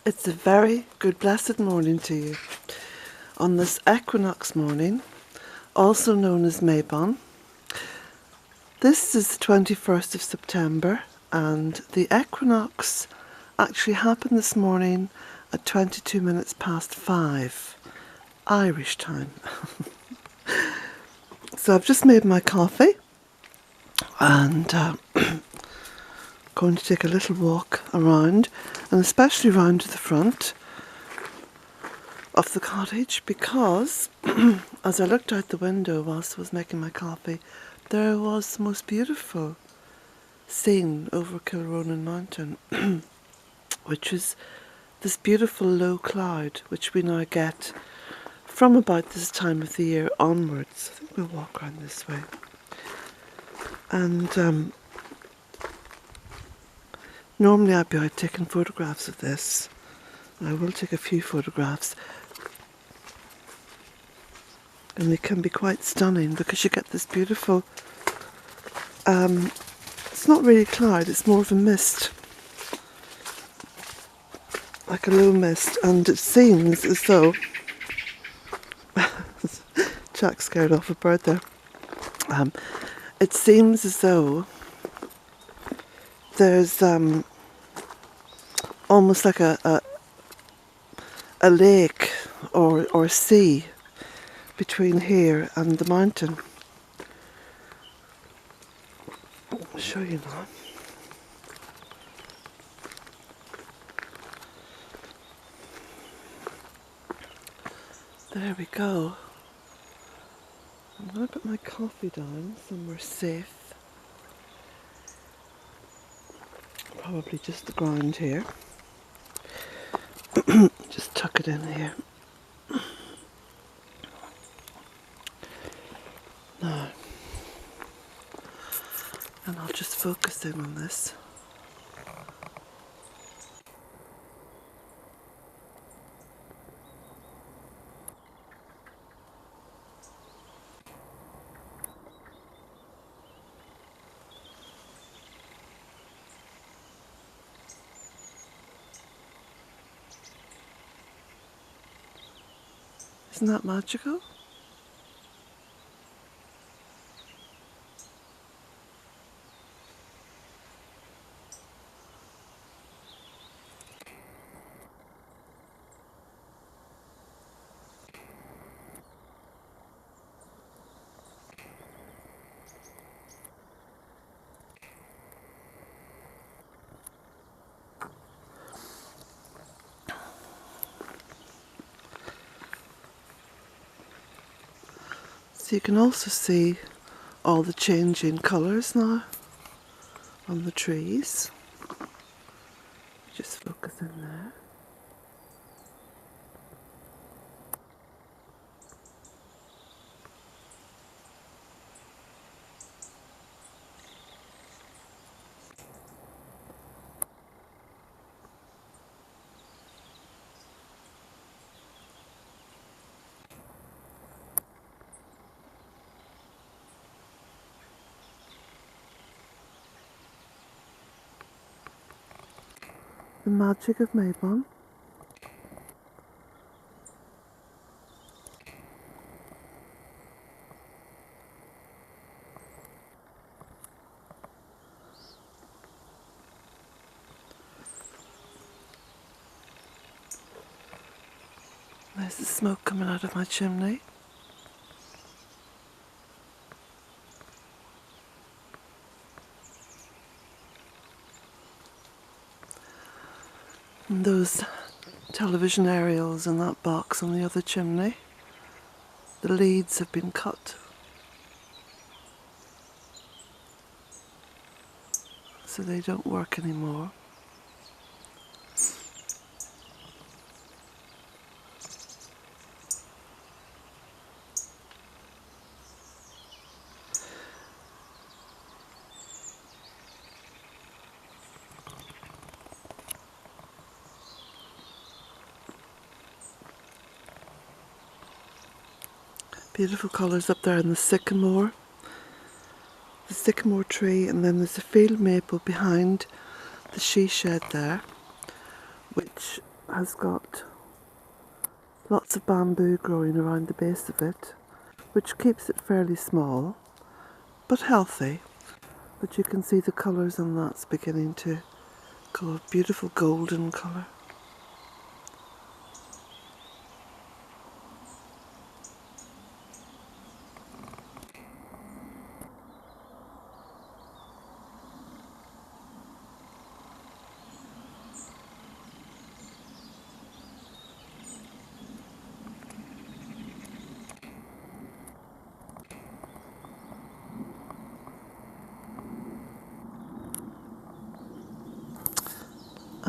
It's a very good blessed morning to you. On this equinox morning, also known as Mabon, this is the 21st of September and the equinox actually happened this morning at 22 minutes past 5 Irish time. So I've just made my coffee and going to take a little walk around, and especially round to the front of the cottage, because as I looked out the window whilst I was making my coffee, there was the most beautiful scene over Kilronan Mountain, which is this beautiful low cloud which we now get from about this time of the year onwards. I think we'll walk around this way. And normally I'd be out taking photographs of this. I will take a few photographs. And they can be quite stunning because you get this beautiful, it's not really cloud, it's more of a mist. Like a low mist, and it seems as though, Jack scared off a bird there. It seems as though there's almost like a lake or sea between here and the mountain. I'll show you now. There we go. I'm going to put my coffee down somewhere safe. Probably just the ground here. Just tuck it in here. Now, and I'll just focus in on this. Isn't that magical? So you can also see all the changing colours now on the trees. Just focus in there. The magic of Mabon. There's the smoke coming out of my chimney. And those television aerials in that box on the other chimney, the leads have been cut. So they don't work anymore. Beautiful colours up there in the sycamore tree, and then there's a field maple behind the she shed there, which has got lots of bamboo growing around the base of it, which keeps it fairly small but healthy. But you can see the colours on that's beginning to go a beautiful golden colour.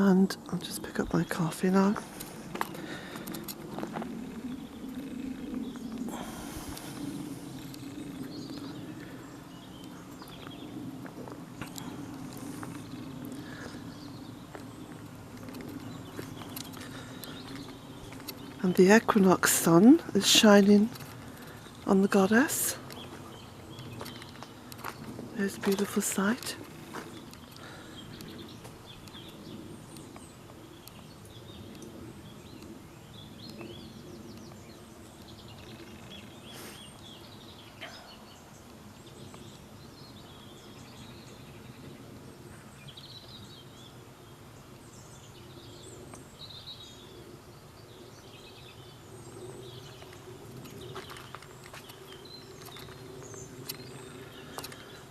And I'll just pick up my coffee now. And the Equinox sun is shining on the Goddess. There's a beautiful sight.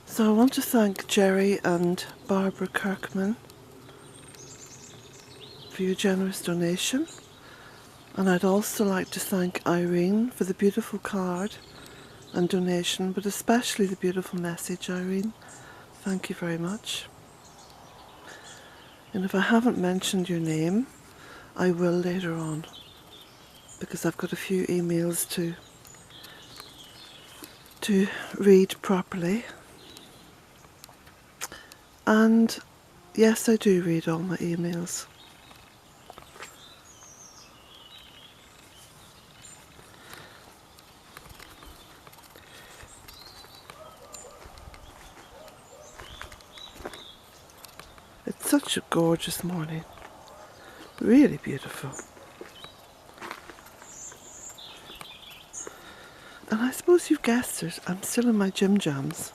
So I want to thank Jerry and Barbara Kirkman for your generous donation, and I'd also like to thank Irene for the beautiful card and donation, but especially the beautiful message, Irene. Thank you very much. And if I haven't mentioned your name, I will later on, because I've got a few emails to read properly. And yes, I do read all my emails. It's such a gorgeous morning. Really beautiful. And I suppose you've guessed it, I'm still in my gym jams.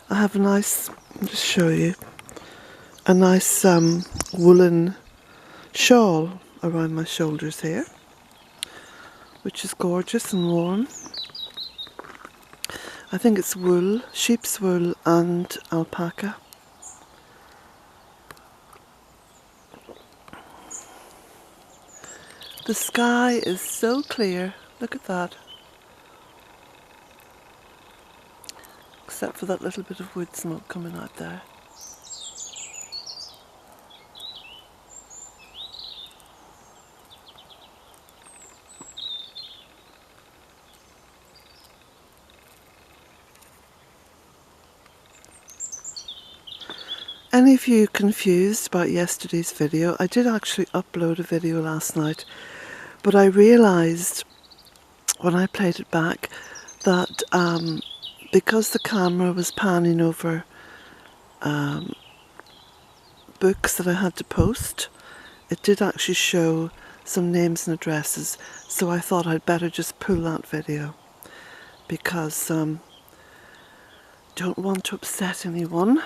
I have a nice, I'll just show you, a nice woolen shawl around my shoulders here, which is gorgeous and warm. I think it's wool, sheep's wool and alpaca. The sky is so clear, look at that. Except for that little bit of wood smoke coming out there. Any of you confused about yesterday's video, I did actually upload a video last night, but I realised when I played it back that because the camera was panning over books that I had to post, it did actually show some names and addresses, so I thought I'd better just pull that video because don't want to upset anyone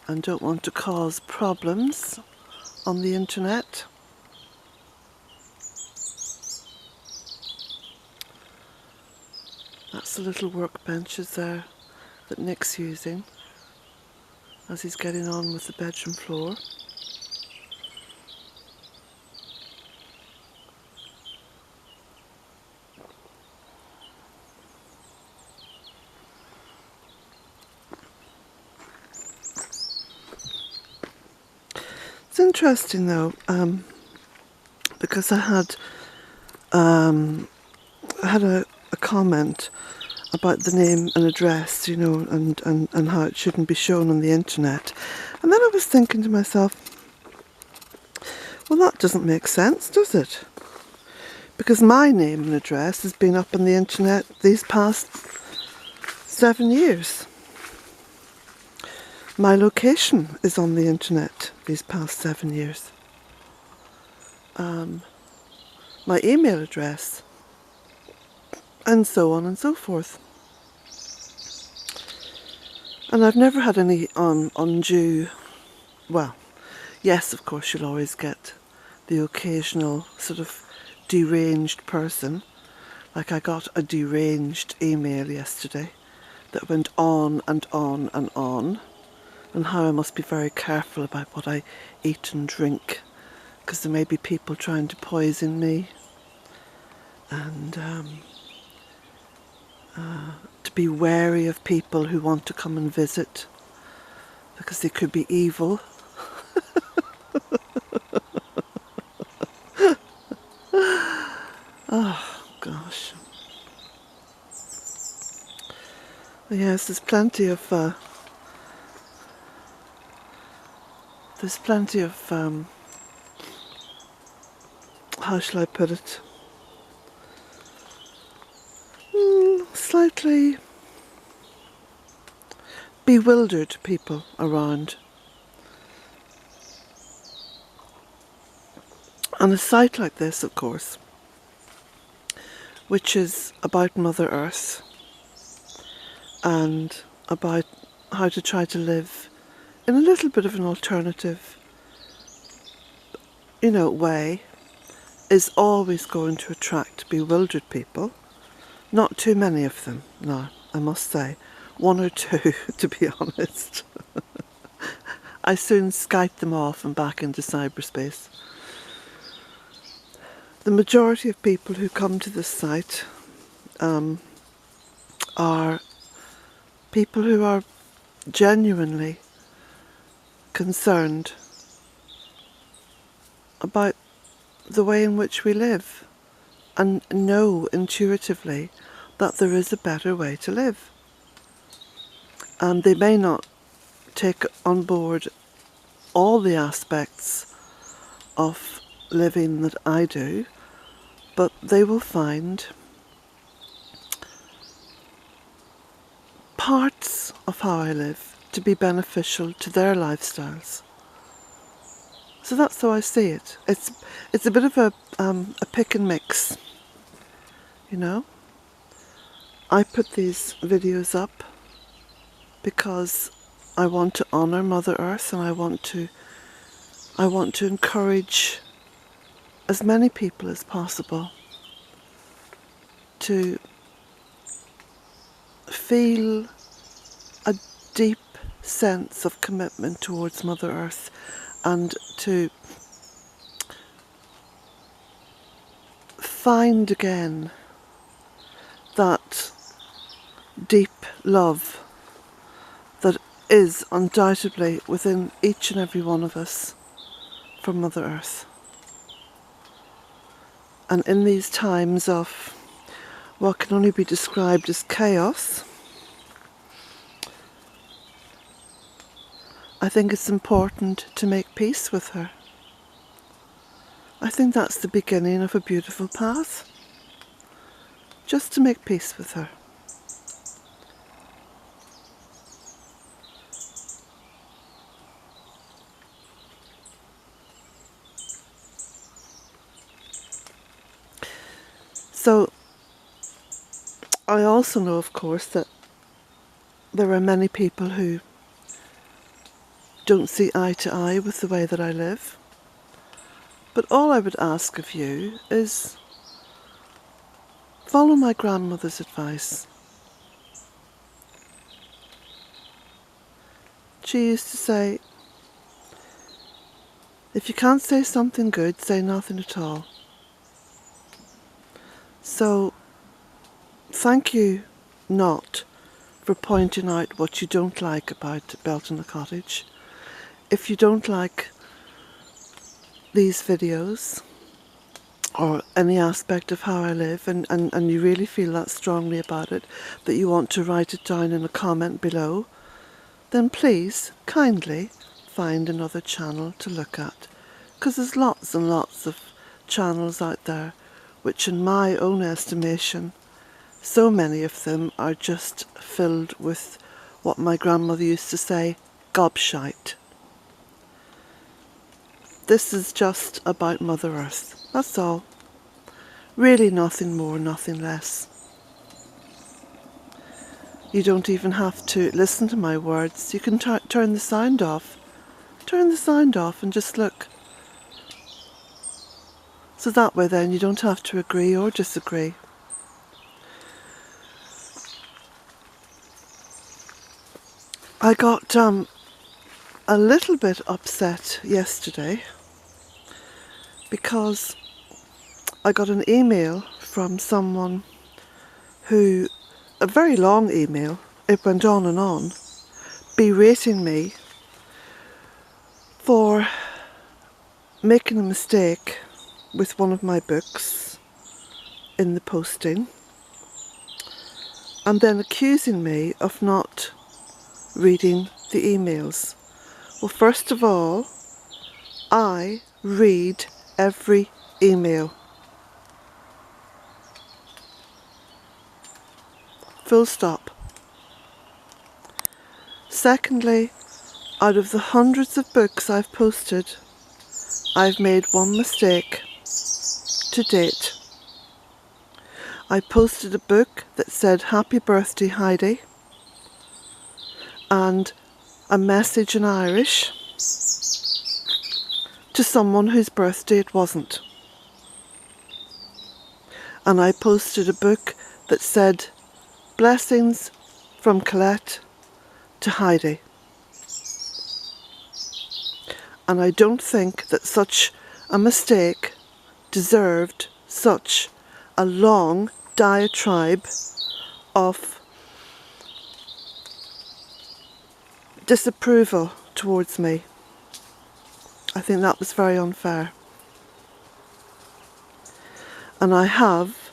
and don't want to cause problems on the internet. That's the little workbenches there that Nick's using as he's getting on with the bedroom floor. It's interesting though, because I had a comment about the name and address, you know, and how it shouldn't be shown on the internet. And then I was thinking to myself, well, that doesn't make sense, does it? Because my name and address has been up on the internet these past 7 years. My location is on the internet these past 7 years. my email address, and so on and so forth. And I've never had any on Anjou. Well, yes, of course you'll always get the occasional sort of deranged person. Like I got a deranged email yesterday that went on and on and on, and how I must be very careful about what I eat and drink, because there may be people trying to poison me, and to be wary of people who want to come and visit, because they could be evil. Oh gosh. Yes, there's plenty of how shall I put it? Slightly bewildered people around. On a site like this, of course, which is about Mother Earth and about how to try to live in a little bit of an alternative, way, is always going to attract bewildered people. Not too many of them, no, I must say. One or two, to be honest. I soon Skyped them off and back into cyberspace. The majority of people who come to this site are people who are genuinely concerned about the way in which we live, and know intuitively that there is a better way to live. And they may not take on board all the aspects of living that I do, but they will find parts of how I live to be beneficial to their lifestyles. So that's how I see it. It's a bit of a pick and mix, I put these videos up because I want to honour Mother Earth, and I want to encourage as many people as possible to feel a deep sense of commitment towards Mother Earth, and to find again that deep love that is undoubtedly within each and every one of us for Mother Earth. And in these times of what can only be described as chaos, I think it's important to make peace with her. I think that's the beginning of a beautiful path. Just to make peace with her. So, I also know, of course, that there are many people who don't see eye to eye with the way that I live. But all I would ask of you is follow my grandmother's advice. She used to say, if you can't say something good, say nothing at all. So, thank you not for pointing out what you don't like about Bealtaine Cottage. If you don't like these videos, or any aspect of how I live, and you really feel that strongly about it, that you want to write it down in a comment below, then please, kindly, find another channel to look at. Because there's lots and lots of channels out there, which in my own estimation, so many of them are just filled with what my grandmother used to say, gobshite. this is just about Mother Earth. That's all. Really nothing more, nothing less. You don't even have to listen to my words. You can turn the sound off. Turn the sound off and just look. So that way then you don't have to agree or disagree. I got a little bit upset yesterday because I got an email from someone who, a very long email, it went on, berating me for making a mistake with one of my books in the posting, and then accusing me of not reading the emails. Well, first of all, I read every email. Full stop. Secondly, out of the hundreds of books I've posted, I've made one mistake to date. I posted a book that said "Happy Birthday Heidi" and a message in Irish to someone whose birthday it wasn't. And I posted a book that said "Blessings from Colette to Heidi." And I don't think that such a mistake deserved such a long diatribe of disapproval towards me. I think that was very unfair. And I have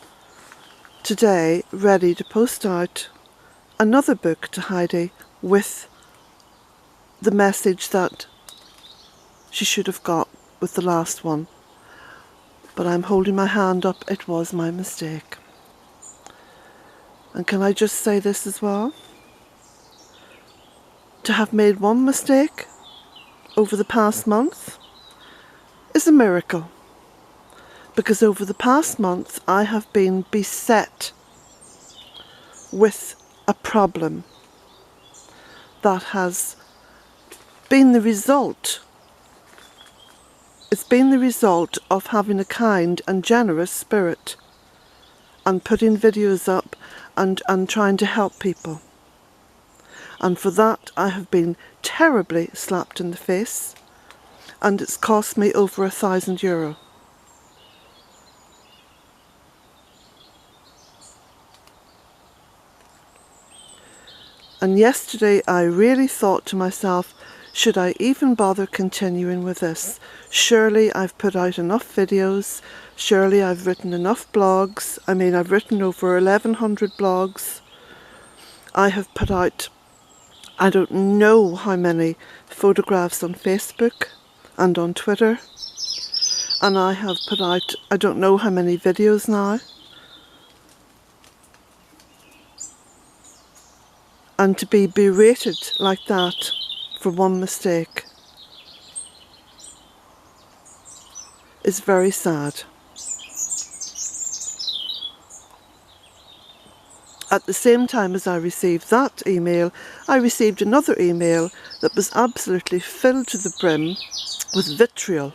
today ready to post out another book to Heidi with the message that she should have got with the last one. But I'm holding my hand up, it was my mistake. And can I just say this as well? To have made one mistake over the past month is a miracle. Because over the past month I have been beset with a problem that has been the result. It's been the result of having a kind and generous spirit and putting videos up and trying to help people. And for that I have been terribly slapped in the face, and it's cost me over €1,000. And yesterday I really thought to myself, should I even bother continuing with this? Surely I've put out enough videos, surely I've written enough blogs. I mean, I've written over 1,100 blogs. I have put out, I don't know how many photographs on Facebook and on Twitter. And I have put out, I don't know how many videos now. And to be berated like that for one mistake is very sad. At the same time as I received that email, I received another email that was absolutely filled to the brim with vitriol.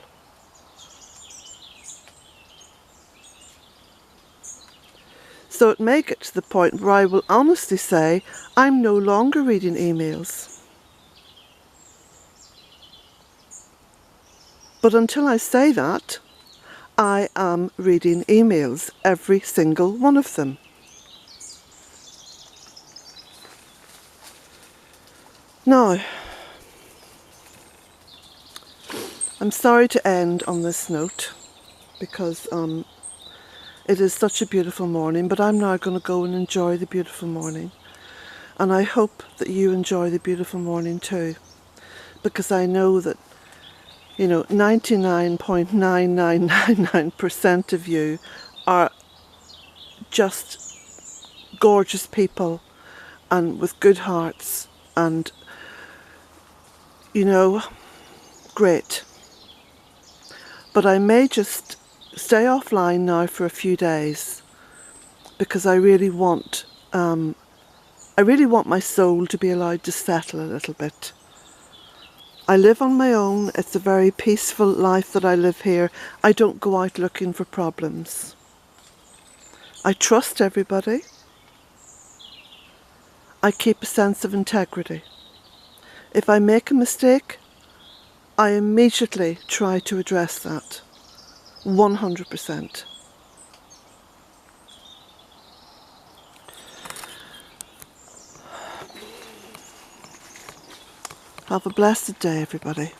So it may get to the point where I will honestly say I'm no longer reading emails. But until I say that, I am reading emails, every single one of them. Now, I'm sorry to end on this note because it is such a beautiful morning, but I'm now going to go and enjoy the beautiful morning. And I hope that you enjoy the beautiful morning too, because I know that 99.9999% of you are just gorgeous people and with good hearts and, great. But I may just stay offline now for a few days because I really want my soul to be allowed to settle a little bit. I live on my own. It's a very peaceful life that I live here. I don't go out looking for problems. I trust everybody. I keep a sense of integrity. If I make a mistake, I immediately try to address that. 100%. Have a blessed day, everybody.